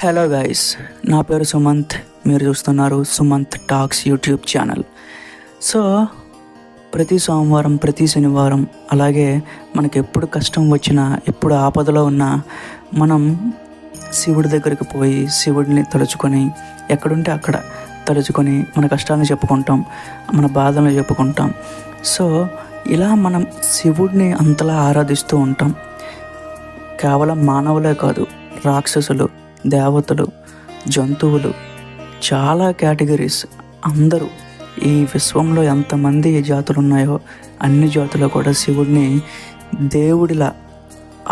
Hello guys, నా పేరు సుమంత్. మీరు చూస్తున్నారు Sumanth talks YouTube channel. So ప్రతి సోమవారం, ప్రతి శనివారం, అలాగే మనకి ఎప్పుడు కష్టం వచ్చినా, ఎప్పుడు ఆపదలో ఉన్నా మనం శివుడి దగ్గరికి పోయి శివుడిని తలుచుకొని, ఎక్కడుంటే అక్కడ తలుచుకొని మన కష్టాలను చెప్పుకుంటాం, మన బాధలను చెప్పుకుంటాం. సో ఇలా మనం శివుడిని అంతలా ఆరాధిస్తూ ఉంటాం. కేవలం మానవులే కాదు, రాక్షసులు, దేవతలు, జంతువులు, చాలా కేటగిరీస్, అందరూ ఈ విశ్వంలో ఎంతమంది జాతులు ఉన్నాయో అన్ని జాతులు కూడా శివుడిని దేవుడిలా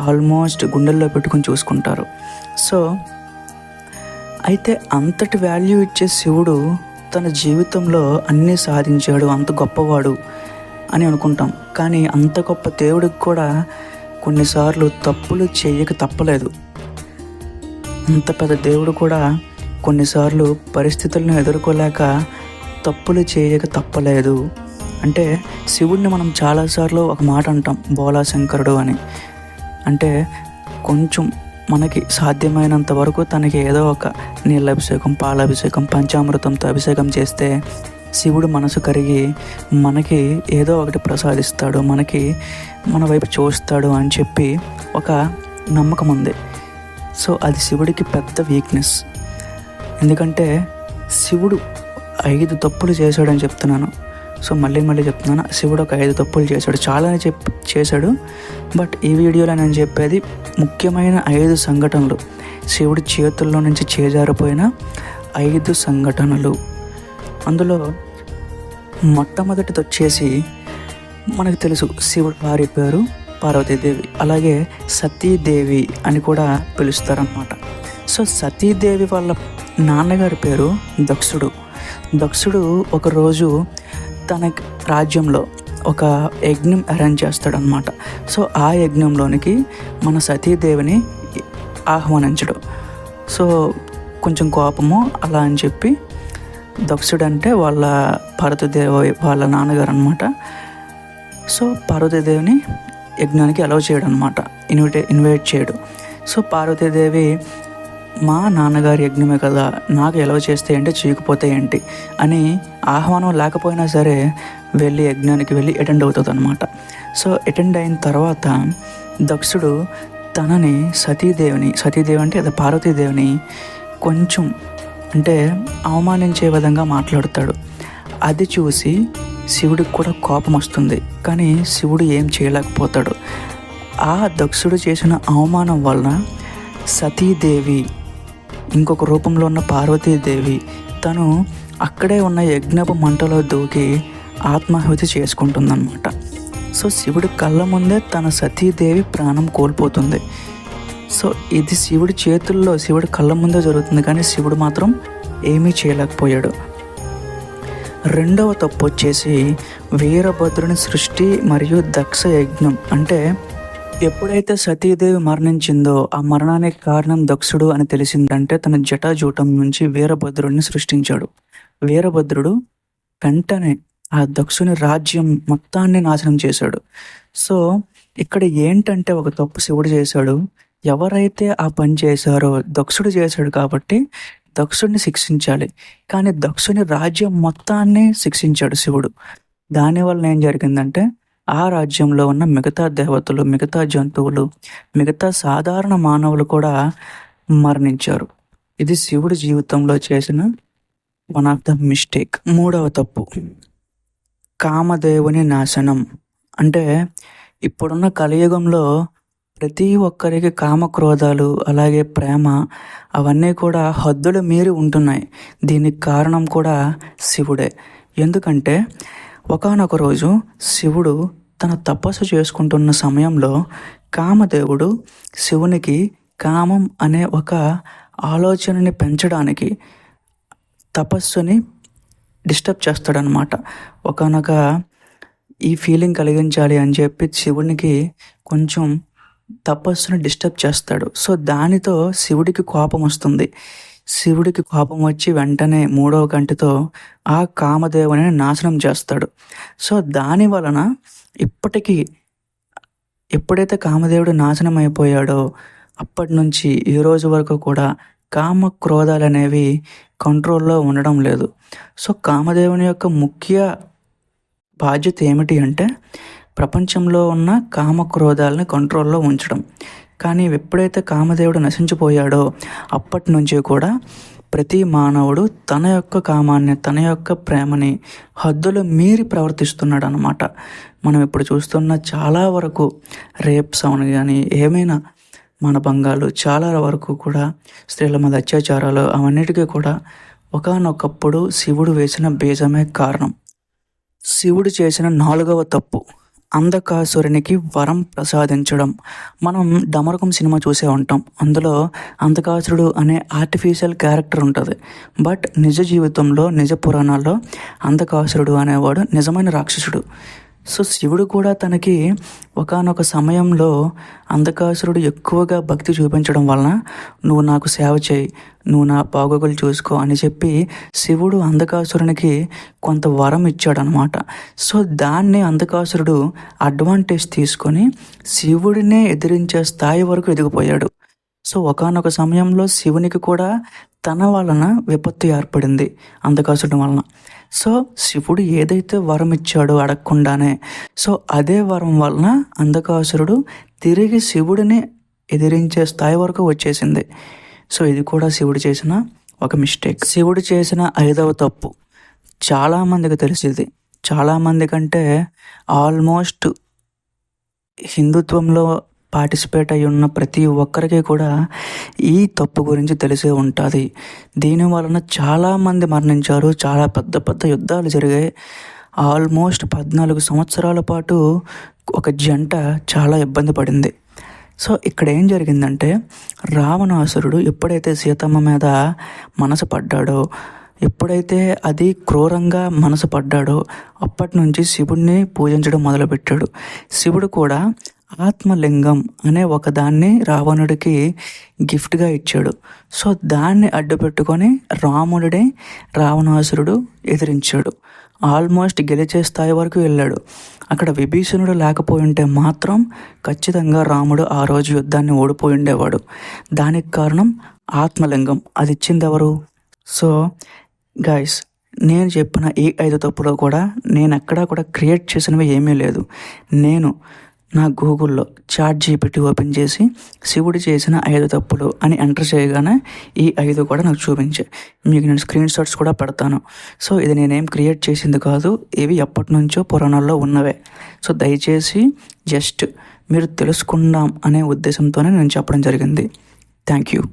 ఆల్మోస్ట్ గుండెల్లో పెట్టుకుని చూసుకుంటారు. సో అయితే అంతటి వాల్యూ ఇచ్చే శివుడు తన జీవితంలో అన్నీ సాధించాడు, అంత గొప్పవాడు అని అనుకుంటాం. కానీ అంత గొప్ప దేవుడికి కూడా కొన్నిసార్లు తప్పులు చేయక తప్పలేదు. అంత పెద్ద దేవుడు కూడా కొన్నిసార్లు పరిస్థితులను ఎదుర్కోలేక తప్పులు చేయక తప్పలేదు. అంటే శివుడిని మనం చాలాసార్లు ఒక మాట అంటాం, బోలా శంకరుడు అని. అంటే కొంచెం మనకి సాధ్యమైనంత వరకు తనకి ఏదో ఒక నీళ్ళభిషేకం, పాలాభిషేకం, పంచామృతంతో అభిషేకం చేస్తే శివుడు మనసు కరిగి మనకి ఏదో ఒకటి ప్రసాదిస్తాడు, మనకి మన వైపు చూస్తాడు అని చెప్పి ఒక నమ్మకం ఉంది. సో అది శివుడికి పెద్ద వీక్నెస్. ఎందుకంటే శివుడు 5 తప్పులు చేశాడని చెప్తున్నాను. సో మళ్ళీ చెప్తున్నాను, శివుడు ఒక 5 తప్పులు చేశాడు. చాలానే చేశాడు. బట్ ఈ వీడియోలో నేను చెప్పేది ముఖ్యమైన 5 సంఘటనలు, శివుడి చేతుల్లో నుంచి చేజారిపోయిన 5 సంఘటనలు. అందులో మొట్టమొదటిది వచ్చేసి మనకు తెలుసు, శివుడు భార్య పేరు పార్వతీదేవి, అలాగే సతీదేవి అని కూడా పిలుస్తారన్నమాట. సో సతీదేవి వాళ్ళ నాన్నగారి పేరు దక్షుడు. దక్షుడు ఒకరోజు తన రాజ్యంలో ఒక యజ్ఞం అరేంజ్ చేస్తాడనమాట. సో ఆ యజ్ఞంలోనికి మన సతీదేవిని ఆహ్వానించడు. సో కొంచెం కోపము అలా అని చెప్పి దక్షుడు అంటే వాళ్ళ పార్వతీదేవి వాళ్ళ నాన్నగారు అనమాట. సో పార్వతీదేవిని యజ్ఞానికి అలౌ చేయడం అనమాట, ఇన్వైట్ చేయడు. సో పార్వతీదేవి, మా నాన్నగారి యజ్ఞమే కదా, నాకు ఎలవ చేస్తే ఏంటి, చేయకపోతే ఏంటి అని ఆహ్వానం లేకపోయినా సరే వెళ్ళి యజ్ఞానికి వెళ్ళి అటెండ్ అవుతుంది అనమాట. సో అటెండ్ అయిన తర్వాత దక్షుడు తనని సతీదేవి అంటే అది పార్వతీదేవిని కొంచెం అంటే అవమానించే విధంగా మాట్లాడతాడు. అది చూసి శివుడికి కూడా కోపం వస్తుంది. కానీ శివుడు ఏం చేయలేకపోతాడు. ఆ దక్షుడు చేసిన అవమానం వలన సతీదేవి, ఇంకొక రూపంలో ఉన్న పార్వతీదేవి, తను అక్కడే ఉన్న యజ్ఞపు మంటలో దూకి ఆత్మాహుతి చేసుకుంటుందన్నమాట. సో శివుడి కళ్ళ ముందే తన సతీదేవి ప్రాణం కోల్పోతుంది. సో ఇది శివుడి చేతుల్లో, శివుడి కళ్ళ ముందే జరుగుతుంది. కానీ శివుడు మాత్రం ఏమీ చేయలేకపోయాడు. రెండవ తప్పు వచ్చేసి వీరభద్రుని సృష్టి మరియు దక్ష యజ్ఞం. అంటే ఎప్పుడైతే సతీదేవి మరణించిందో ఆ మరణానికి కారణం దక్షుడు అని తెలిసిందంటే తన జటాజూటం నుంచి వీరభద్రుడిని సృష్టించాడు. వీరభద్రుడు వెంటనే ఆ దక్షుని రాజ్యం మొత్తాన్ని నాశనం చేశాడు. సో ఇక్కడ ఏంటంటే ఒక తప్పు శివుడు చేశాడు. ఎవరైతే ఆ పని చేశారో దక్షుడు చేశాడు కాబట్టి దక్షుడిని శిక్షించాలి. కానీ దక్షుని రాజ్యం మొత్తాన్ని శిక్షించాడు శివుడు. దానివల్ల ఏం జరిగిందంటే ఆ రాజ్యంలో ఉన్న మిగతా దేవతలు, మిగతా జంతువులు, మిగతా సాధారణ మానవులు కూడా మరణించారు. ఇది శివుడి జీవితంలో చేసిన వన్ ఆఫ్ ద మిస్టేక్. మూడవ తప్పు కామదేవుని నాశనం. అంటే ఇప్పుడున్న కలియుగంలో ప్రతి ఒక్కరికి కామక్రోధాలు, అలాగే ప్రేమ, అవన్నీ కూడా హద్దులు మీరి ఉంటున్నాయి. దీనికి కారణం కూడా శివుడే. ఎందుకంటే ఒకానొక రోజు శివుడు తన తపస్సు చేసుకుంటున్న సమయంలో కామదేవుడు శివునికి కామం అనే ఒక ఆలోచనని పెంచడానికి తపస్సుని డిస్టర్బ్ చేస్తాడనమాట. ఒకానొక ఈ ఫీలింగ్ కలిగించాలి అని చెప్పి శివునికి కొంచెం తపస్సుని డిస్టర్బ్ చేస్తాడు. సో దానితో శివుడికి కోపం వస్తుంది. శివుడికి కోపం వచ్చి వెంటనే 3వ కంటితో ఆ కామదేవుని నాశనం చేస్తాడు. సో దాని వలన ఇప్పటికీ ఎప్పుడైతే కామదేవుడు నాశనం అయిపోయాడో అప్పటి నుంచి ఈ రోజు వరకు కూడా కామ క్రోధాలు అనేవి కంట్రోల్లో ఉండడం లేదు. సో కామదేవుని యొక్క ముఖ్య బాధ్యత ఏమిటి అంటే ప్రపంచంలో ఉన్న కామ క్రోధాలని కంట్రోల్లో ఉంచడం. కానీ ఎప్పుడైతే కామదేవుడు నశించిపోయాడో అప్పటి నుంచి కూడా ప్రతి మానవుడు తన యొక్క కామాన్ని, తన యొక్క ప్రేమని హద్దులు మీరి ప్రవర్తిస్తున్నాడు అన్నమాట. మనం ఇప్పుడు చూస్తున్న చాలా వరకు రేప్స్ అవును కానీ ఏమైనా మానభంగాలు చాలా వరకు కూడా స్త్రీల మీద అత్యాచారాలు అవన్నిటికీ కూడా ఒకానొకప్పుడు శివుడు వేసిన బీజమే కారణం. శివుడు చేసిన 4వ తప్పు అంధకాసురునికి వరం ప్రసాదించడం. మనం డమరుకం సినిమా చూసే ఉంటాం. అందులో అంధకాసురుడు అనే ఆర్టిఫిషియల్ క్యారెక్టర్ ఉంటుంది. బట్ నిజ జీవితంలో, నిజ పురాణాల్లో అంధకాసురుడు అనేవాడు నిజమైన రాక్షసుడు. సో శివుడు కూడా తనకి ఒకానొక సమయంలో అంధకాసురుడు ఎక్కువగా భక్తి చూపించడం వలన నువ్వు నాకు సేవ చేయి, నువ్వు నా బాగోగులు చూసుకో అని చెప్పి శివుడు అంధకాసురునికి కొంత వరం ఇచ్చాడనమాట. సో దాన్ని అంధకాసురుడు అడ్వాంటేజ్ తీసుకొని శివుడినే ఎదిరించే స్థాయి వరకు ఎదిగిపోయాడు. సో ఒకానొక సమయంలో శివునికి కూడా తన వలన విపత్తు ఏర్పడింది అంధకాసురుడి వలన. సో శివుడు ఏదైతే వరం ఇచ్చాడో అడగకుండానే, సో అదే వరం వలన అంధకాసురుడు తిరిగి శివుడిని ఎదిరించే స్థాయి వరకు వచ్చేసింది. సో ఇది కూడా శివుడు చేసిన ఒక మిస్టేక్. శివుడు చేసిన 5వ తప్పు చాలామందికి తెలిసింది. చాలామంది కంటే ఆల్మోస్ట్ హిందుత్వంలో పార్టిసిపేట్ అయి ఉన్న ప్రతి ఒక్కరికి కూడా ఈ తప్పు గురించి తెలిసే ఉంటుంది. దీని వలన చాలామంది మరణించారు, చాలా పెద్ద పెద్ద యుద్ధాలు జరిగాయి. ఆల్మోస్ట్ 14 సంవత్సరాల పాటు ఒక జంట చాలా ఇబ్బంది పడింది. సో ఇక్కడ ఏం జరిగిందంటే రావణాసురుడు ఎప్పుడైతే సీతమ్మ మీద మనసు పడ్డాడో, ఎప్పుడైతే అది క్రూరంగా మనసు పడ్డాడో అప్పటి నుంచి శివుడిని పూజించడం మొదలుపెట్టాడు. శివుడు కూడా ఆత్మలింగం అనే ఒకదాన్ని రావణుడికి గిఫ్ట్గా ఇచ్చాడు. సో దాన్ని అడ్డుపెట్టుకొని రాముడిని రావణాసురుడు ఎదిరించాడు. ఆల్మోస్ట్ గెలిచే స్థాయి వరకు వెళ్ళాడు. అక్కడ విభీషణుడు లేకపోయి ఉంటే మాత్రం ఖచ్చితంగా రాముడు ఆ రోజు యుద్ధాన్ని ఓడిపోయి ఉండేవాడు. దానికి కారణం ఆత్మలింగం. అది ఇచ్చింది ఎవరు? సో గైస్, నేను చెప్పిన ఈ 5 తప్పులో కూడా నేను ఎక్కడా కూడా క్రియేట్ చేసినవి ఏమీ లేదు. నేను నా గూగుల్లో ChatGPT ఓపెన్ చేసి శివుడు చేసిన 5 తప్పులు అని ఎంటర్ చేయగానే ఈ 5 కూడా నాకు చూపించాయి. మీకు నేను స్క్రీన్ షాట్స్ కూడా పెడతాను. సో ఇది నేనేం క్రియేట్ చేసింది కాదు, ఇవి ఎప్పటి నుంచో పురాణాల్లో ఉన్నవే. సో దయచేసి జస్ట్ మీరు తెలుసుకుందాం అనే ఉద్దేశంతోనే నేను చెప్పడం జరిగింది. Thank you.